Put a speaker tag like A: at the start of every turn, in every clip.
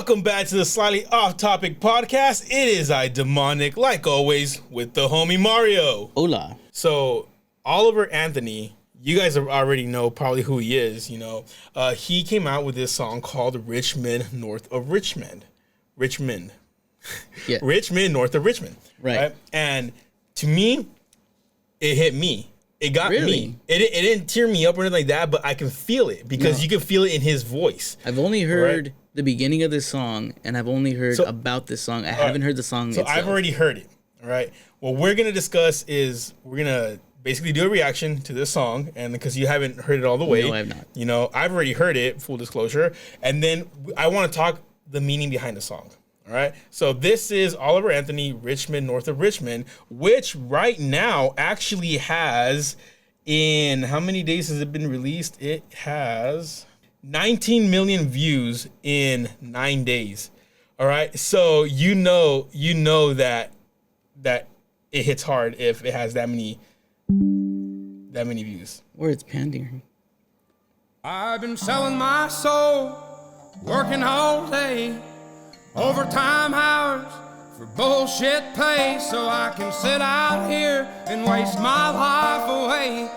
A: Welcome back to the Slightly Off Topic podcast. It is I, Demonic, like always, with the homie Mario.
B: Hola.
A: So, Oliver Anthony, you guys already know probably who he is, you know. He came out with this song called Richmond, North of Richmond. Richmond.
B: Yeah.
A: Richmond, north of Richmond.
B: Right.
A: And to me, it hit me. It got
B: Really?
A: me. It didn't tear me up or anything like that, but I can feel it because you can feel it in his voice.
B: I've only heard the beginning of this song, and I've only heard about this song. I haven't heard the song itself.
A: I've already heard it, all right? What we're going to discuss is we're going to basically do a reaction to this song, and because you haven't heard it all the way.
B: No, I have not.
A: You know, I've already heard it, full disclosure, and then I want to talk the meaning behind the song. All right, so this is Oliver Anthony, Richmond, North of Richmond, which right now actually has, in how many days has it been released? It has 19 million views in 9 days. All right, so you know that it hits hard if it has that many views.
B: Or it's pandering.
C: I've been selling my soul, working all day. Overtime hours for bullshit pay, so I can sit out here and waste my life away.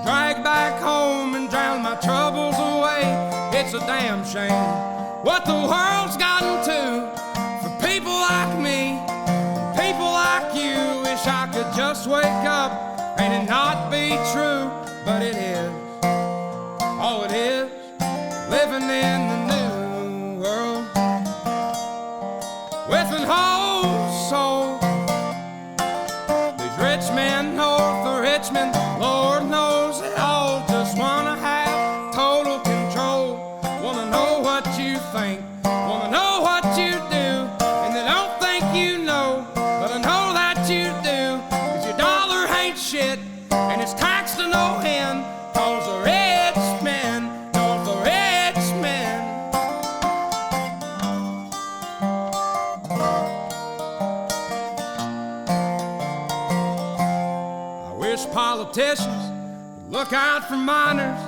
C: Drag back home and drown my troubles away. It's a damn shame what the world's gotten to for people like me, people like you. Wish I could just wake up and it not be true, but it is. Oh, it is living in the new world with an whole soul. These rich men north of Richmond, Lord knows they all just wanna have total control. Wanna know what you think, wanna know what you do, and they don't think you know, but I know that you do. 'Cause your dollar ain't shit, and it's taxed to no end. 'Cause the rich men north of Richmond. Politicians look out for miners,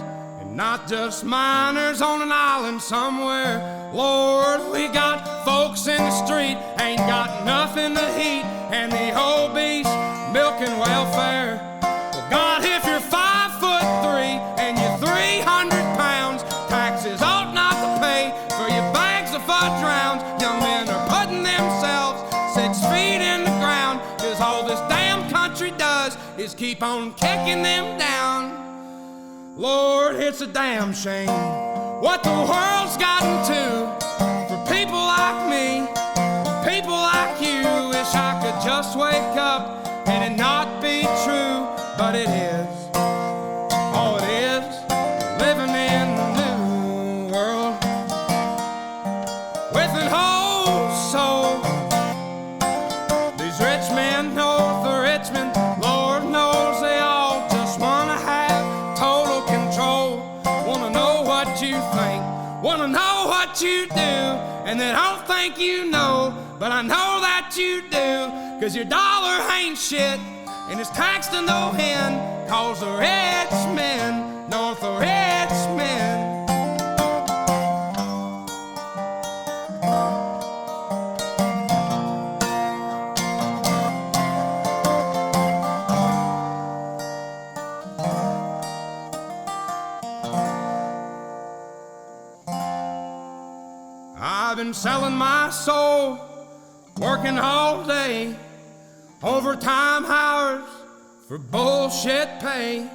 C: and not just miners on an island somewhere. Lord, we got folks in the street, ain't got nothing to eat, and the obese milking welfare. Well, God, if you're 5'3" and you're 300 pounds, taxes ought not to pay for your bags of fudge rounds. Young men are putting themselves 6 feet in the ground, 'cause all this damn country does is keep on kicking them down. Lord, it's a damn shame what the world's gotten to for people like me, people like you. Wish I could just wake up and it not be true, but it is. Oh, it is living in the new world with an whole soul. These rich men north of Richmond, Lord knows they all just wanna have total control. Wanna know what you think, wanna know what you do, and they don't think you know, but I know that you do. 'Cause your dollar ain't shit, and it's taxed to no end. 'Cause the rich men north of Richmond. I've been selling my soul, working all day, overtime hours for bullshit pay.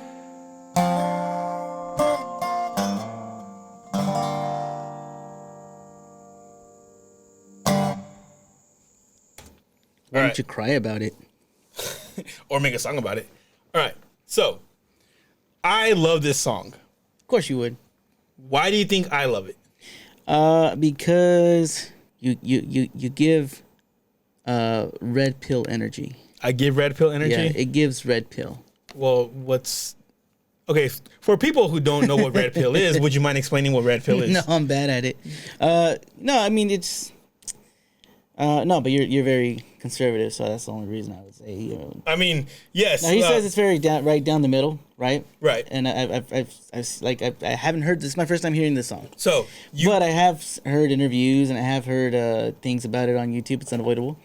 B: Why don't you cry about it?
A: Or make a song about it. All right, so I love this song.
B: Of course you would.
A: Why do you think I love it?
B: Because you give red pill energy.
A: I give red pill energy?
B: Yeah, it gives red pill.
A: Well, okay, for people who don't know what red pill is, would you mind explaining what red pill is?
B: No, I'm bad at it. No, I mean, it's, No, but you're very conservative, so that's the only reason I would say. You know.
A: I mean, yes.
B: Now he says it's very right down the middle, right?
A: Right.
B: And I haven't heard this. Is my first time hearing this song.
A: So,
B: but I have heard interviews and I have heard things about it on YouTube. It's unavoidable.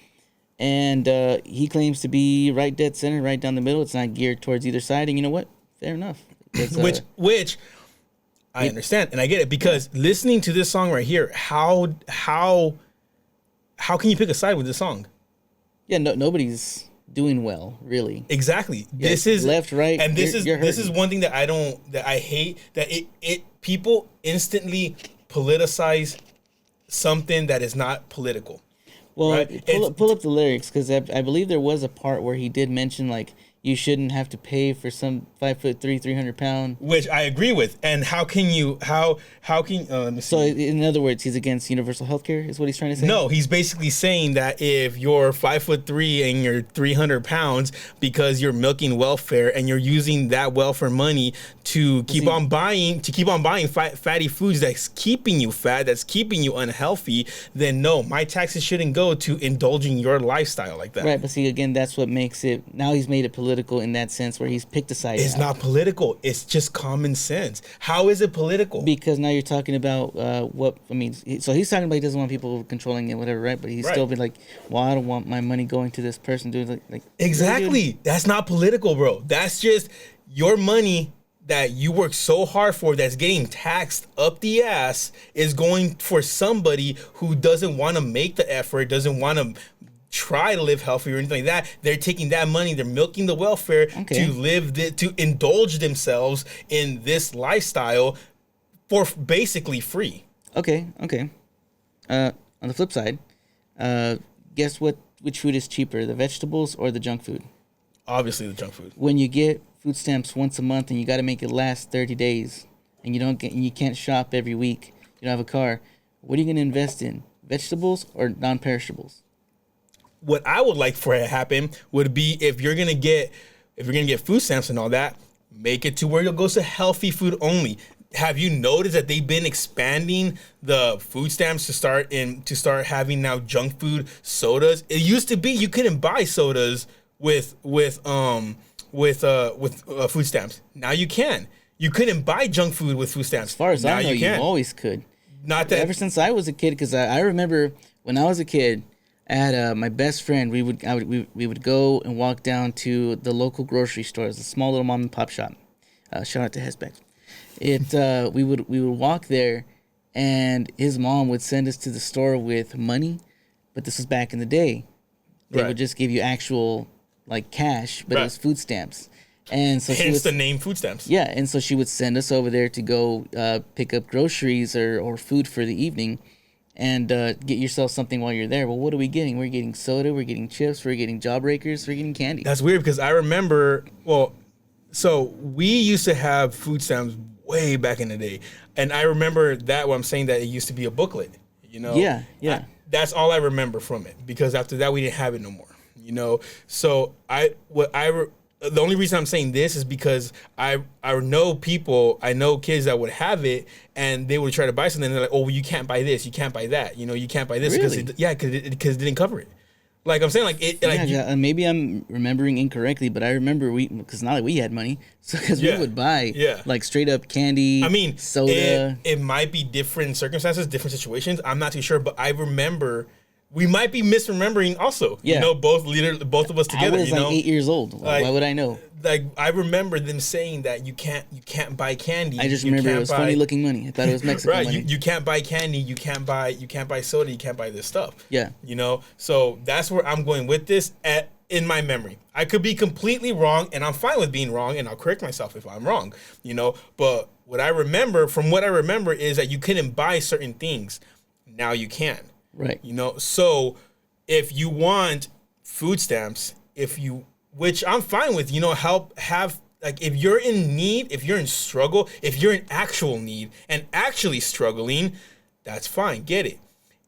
B: And he claims to be right dead center, right down the middle. It's not geared towards either side. And you know what? Fair enough.
A: Which I understand and I get it, because listening to this song right here, how can you pick a side with this song?
B: Yeah, nobody's doing well, really.
A: Exactly.
B: Yeah,
A: this is
B: left, right,
A: and this is one thing that I hate, that it people instantly politicize something that is not political.
B: Well,
A: right?
B: pull up the lyrics, because I believe there was a part where he did mention, like, you shouldn't have to pay for some 5'3", 300-pound.
A: Which I agree with. And how can let me see.
B: So in other words, he's against universal health care, is what he's trying to say?
A: No, he's basically saying that if you're 5'3" and you're 300 pounds, because you're milking welfare and you're using that welfare money to keep on buying fatty foods that's keeping you fat, that's keeping you unhealthy, then no, my taxes shouldn't go to indulging your lifestyle like that.
B: Right, but see, again, that's what makes it, now he's made it political in that sense, where he's picked a side.
A: It's not political. It's just common sense. How is it political?
B: Because now you're talking about so he's talking about he doesn't want people controlling it, whatever, right? But he's still been like, well, I don't want my money going to this person doing like
A: exactly. That's not political, bro. That's just your money that you work so hard for, that's getting taxed up the ass, is going for somebody who doesn't want to make the effort, doesn't want to try to live healthy or anything like that. They're taking that money, they're milking the welfare to indulge themselves in this lifestyle for basically free.
B: Okay. On the flip side, guess which food is cheaper, the vegetables or the junk food?
A: Obviously the junk food.
B: When you get food stamps once a month and you got to make it last 30 days and you can't shop every week, you don't have a car, what are you going to invest in? Vegetables or non-perishables?
A: What I would like for it to happen would be, if you're gonna get food stamps and all that, make it to where it goes to healthy food only. Have you noticed that they've been expanding the food stamps to start having now junk food sodas? It used to be you couldn't buy sodas with food stamps. Now you can. You couldn't buy junk food with food stamps.
B: As far as
A: now
B: I know, you always could.
A: Not that
B: ever since I was a kid, because I remember when I was a kid. I had my best friend. We would go and walk down to the local grocery store. It's a small little mom and pop shop. Shout out to Hesbeck. We would walk there, and his mom would send us to the store with money, but this was back in the day. They would just give you actual like cash, but it was food stamps. And so
A: hence the name food stamps.
B: Yeah, and so she would send us over there to go pick up groceries or food for the evening. And get yourself something while you're there. Well, what are we getting? We're getting soda, we're getting chips, we're getting Jawbreakers, we're getting candy.
A: That's weird, because I remember, so we used to have food stamps way back in the day. And I remember that when I'm saying that it used to be a booklet, you know?
B: Yeah.
A: That's all I remember from it, because after that we didn't have it no more, you know? So the only reason I'm saying this is because I know kids that would have it, and they would try to buy something, and they're like, oh, well, you can't buy this, you can't buy that, you know, you can't buy this.
B: Really?
A: Because it didn't cover it. Like I'm saying, like it.
B: Maybe I'm remembering incorrectly, but I remember because not that we had money, so because we would buy like straight up candy. I mean, soda.
A: It might be different circumstances, different situations. I'm not too sure, but I remember. We might be misremembering also. Yeah. You know, both of us together.
B: I was 8 years old. Why would I know?
A: Like I remember them saying that you can't buy candy.
B: I just remember it was funny looking money. I thought it was Mexican money.
A: You can't buy candy, you can't buy soda, you can't buy this stuff.
B: Yeah.
A: You know, so that's where I'm going with this in my memory. I could be completely wrong, and I'm fine with being wrong, and I'll correct myself if I'm wrong, you know, but what I remember is that you couldn't buy certain things. Now you can.
B: Right.
A: You know, so if you want food stamps, which I'm fine with, you know, if you're in need, if you're in struggle, if you're in actual need and actually struggling, that's fine. Get it.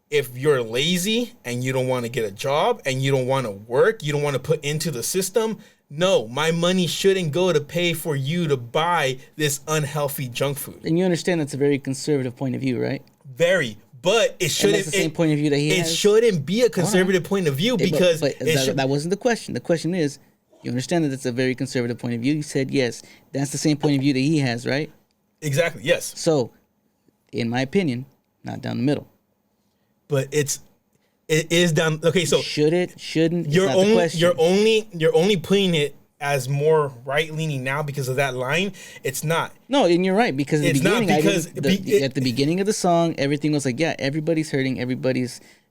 A: If you're lazy and you don't want to get a job and you don't want to work, you don't want to put into the system, no, my money shouldn't go to pay for you to buy this unhealthy junk food.
B: And you understand that's a very conservative point of view, right?
A: Very, But it shouldn't.
B: that's the same point of view that he
A: it
B: has.
A: shouldn't be a conservative point of view because
B: but that wasn't the question. The question is, you understand that it's a very conservative point of view. You said yes. That's the same point of view that he has, right?
A: Exactly. Yes.
B: So, in my opinion, not down the middle.
A: But it is down. Okay, so
B: should it? Shouldn't?
A: You're only putting it as more right leaning now because of that line. It's not.
B: No, and you're right because at the beginning,
A: at
B: the beginning of the song, everything was like, yeah, everybody's hurting,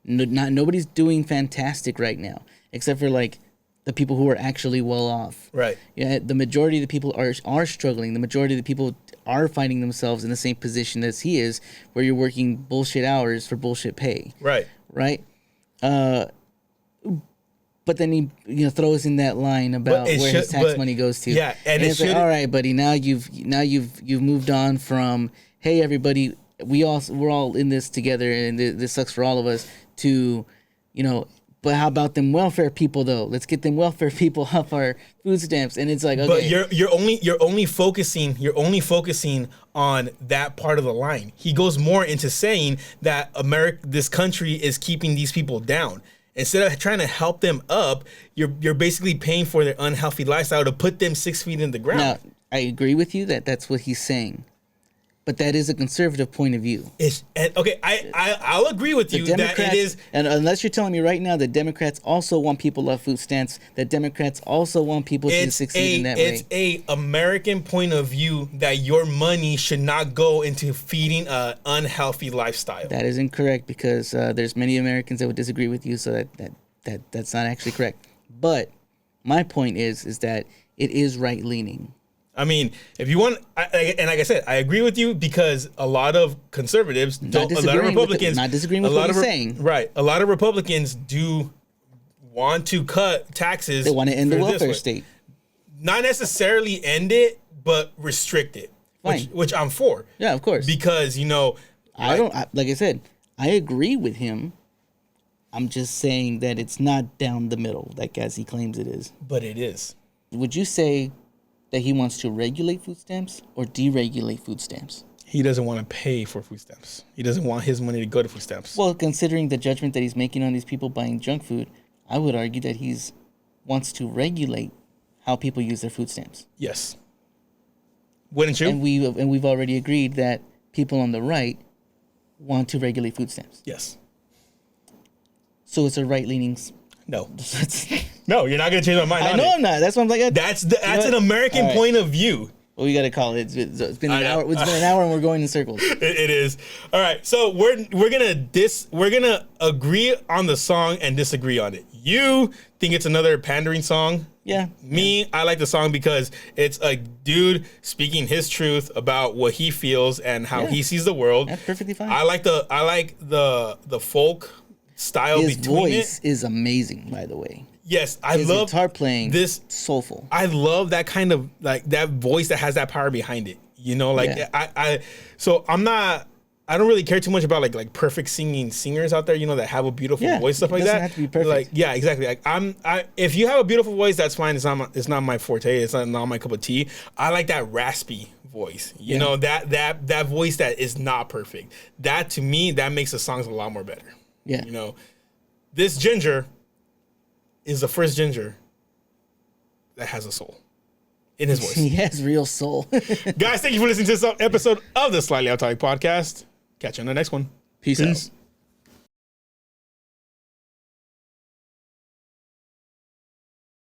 B: nobody's doing fantastic right now, except for like the people who are actually well off.
A: Right.
B: Yeah, the majority of the people are struggling. The majority of the people are finding themselves in the same position as he is, where you're working bullshit hours for bullshit pay.
A: Right.
B: Right. But then he throws in that line about where his tax money goes to.
A: Yeah,
B: and it's like, all right, buddy, now you've moved on from, hey everybody, we're all in this together and this sucks for all of us, to, but how about them welfare people though? Let's get them welfare people off our food stamps. And it's like, okay.
A: But you're only focusing on that part of the line. He goes more into saying that this country is keeping these people down. Instead of trying to help them up, you're basically paying for their unhealthy lifestyle to put them 6 feet in the ground.
B: Now, I agree with you that that's what he's saying, but that is a conservative point of view.
A: Okay, I'll agree with you that it is.
B: And unless you're telling me right now that Democrats also want people off food stamps, that Democrats also want people to succeed in that way.
A: It's a American point of view that your money should not go into feeding an unhealthy lifestyle.
B: That is incorrect because there's many Americans that would disagree with you, so that's not actually correct. But my point is that it is right leaning.
A: I mean, if you want, and like I said, I agree with you because a lot of conservatives, a lot of Republicans,
B: not disagreeing with what you're saying.
A: Right. A lot of Republicans do want to cut taxes.
B: They want to end the welfare state.
A: Not necessarily end it, but restrict it. Which I'm for.
B: Yeah, of course.
A: Because,
B: like I said, I agree with him. I'm just saying that it's not down the middle, like as he claims it is.
A: But it is.
B: Would you say that he wants to regulate food stamps or deregulate food stamps?
A: He doesn't want to pay for food stamps. He doesn't want his money to go to food stamps.
B: Well, considering the judgment that he's making on these people buying junk food, I would argue that he's wants to regulate how people use their food stamps.
A: Yes. Wouldn't you?
B: And we've already agreed that people on the right want to regulate food stamps.
A: Yes.
B: So it's a right-leaning.
A: No. No, you're not going to change my mind.
B: I know I'm not. That's what I'm like.
A: That's an American point of view.
B: Well, we got to call it. It's been an hour. It's been an hour, and we're going in circles.
A: It is. All right. So we're gonna agree on the song and disagree on it. You think it's another pandering song?
B: Yeah.
A: Me, I like the song because it's a dude speaking his truth about what he feels and how he sees the world.
B: That's perfectly fine.
A: I like the folk style.
B: His voice is amazing, by the way.
A: Yes, I
B: His
A: love
B: guitar playing.
A: This
B: soulful.
A: I love that kind of that voice that has that power behind it. So I don't really care too much about like perfect singing singers out there, that have a beautiful voice, stuff like that.
B: It doesn't have to be perfect.
A: Exactly. If you have a beautiful voice, that's fine. It's not my forte. It's not my cup of tea. I like that raspy voice. You know, that voice that is not perfect. That to me, that makes the songs a lot more better.
B: Yeah.
A: This Ginger is the first Ginger that has a soul in his voice.
B: He has real soul.
A: Guys, thank you for listening to this episode of the Slightly Out Topic podcast. Catch you on the next one.
B: Peace out.